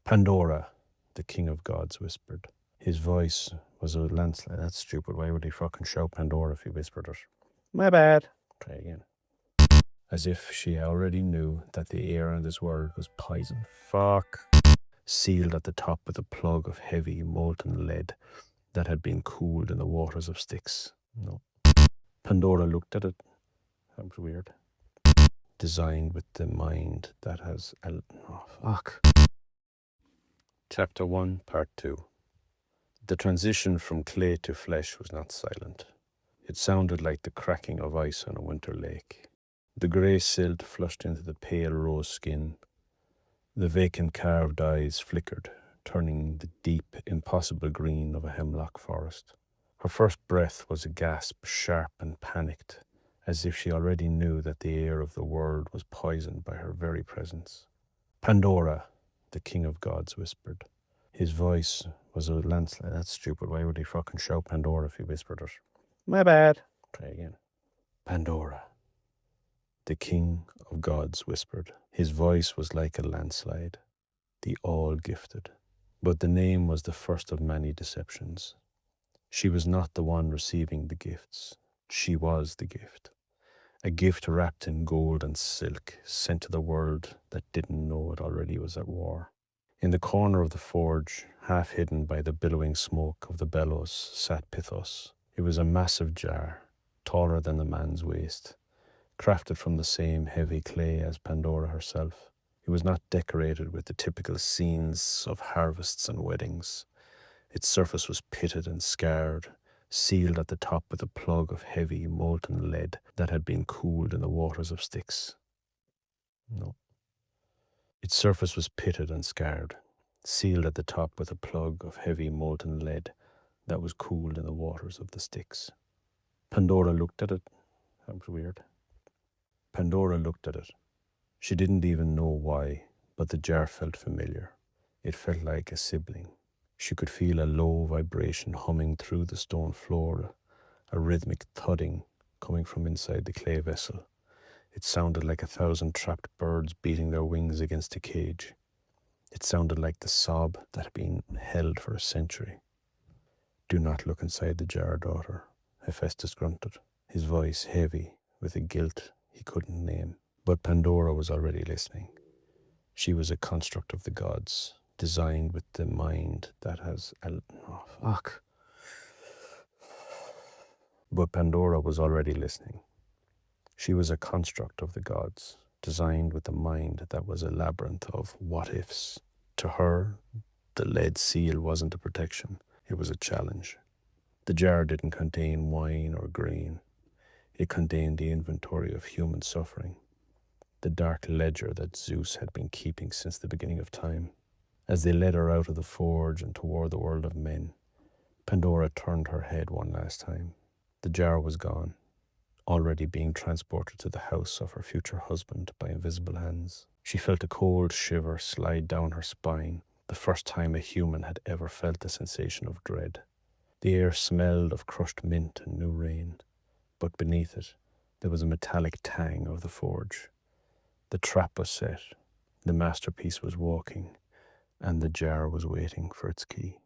Pandora, the king of gods, whispered. His voice was a landslide. That's stupid. Why would he fucking shout Pandora if he whispered it? My bad. Try again. As if she already knew that the air in this world was poison. Fuck. Sealed at the top with a plug of heavy, molten lead that had been cooled in the waters of Styx. No. Pandora looked at it. That was weird. Designed with the mind that has... Oh, fuck. Chapter 1, Part 2. The transition from clay to flesh was not silent. It sounded like the cracking of ice on a winter lake. The grey silt flushed into the pale rose skin. The vacant carved eyes flickered, turning the deep, impossible green of a hemlock forest. Her first breath was a gasp, sharp and panicked, as if she already knew that the air of the world was poisoned by her very presence. Pandora, the king of gods, whispered. His voice was a landslide. That's stupid. Why would he fucking shout Pandora if he whispered it? My bad. Try again. Pandora, the king of gods, whispered. His voice was like a landslide. The all-gifted. But the name was the first of many deceptions. She was not the one receiving the gifts. She was the gift. A gift wrapped in gold and silk, sent to the world that didn't know it already was at war. In the corner of the forge, half hidden by the billowing smoke of the bellows, sat Pithos. It was a massive jar, taller than the man's waist, crafted from the same heavy clay as Pandora herself. It was not decorated with the typical scenes of harvests and weddings. Its surface was pitted and scarred, sealed at the top with a plug of heavy, molten lead that had been cooled in the waters of Styx. No. Its surface was pitted and scarred, sealed at the top with a plug of heavy, molten lead that was cooled in the waters of the Styx. Pandora looked at it. That was weird. Pandora looked at it. She didn't even know why, but the jar felt familiar. It felt like a sibling. She could feel a low vibration humming through the stone floor, a rhythmic thudding coming from inside the clay vessel. It sounded like 1,000 trapped birds beating their wings against a cage. It sounded like the sob that had been held for a century. Do not look inside the jar, daughter, Hephaestus grunted, his voice heavy with a guilt he couldn't name. But Pandora was already listening. She was a construct of the gods, designed with the mind that has... Oh, fuck. But Pandora was already listening. She was a construct of the gods, designed with a mind that was a labyrinth of what-ifs. To her, the lead seal wasn't a protection, it was a challenge. The jar didn't contain wine or grain. It contained the inventory of human suffering, the dark ledger that Zeus had been keeping since the beginning of time. As they led her out of the forge and toward the world of men, Pandora turned her head one last time. The jar was gone, already being transported to the house of her future husband by invisible hands. She felt a cold shiver slide down her spine, the first time a human had ever felt the sensation of dread. The air smelled of crushed mint and new rain, but beneath it, there was a metallic tang of the forge. The trap was set, the masterpiece was walking, and the jar was waiting for its key.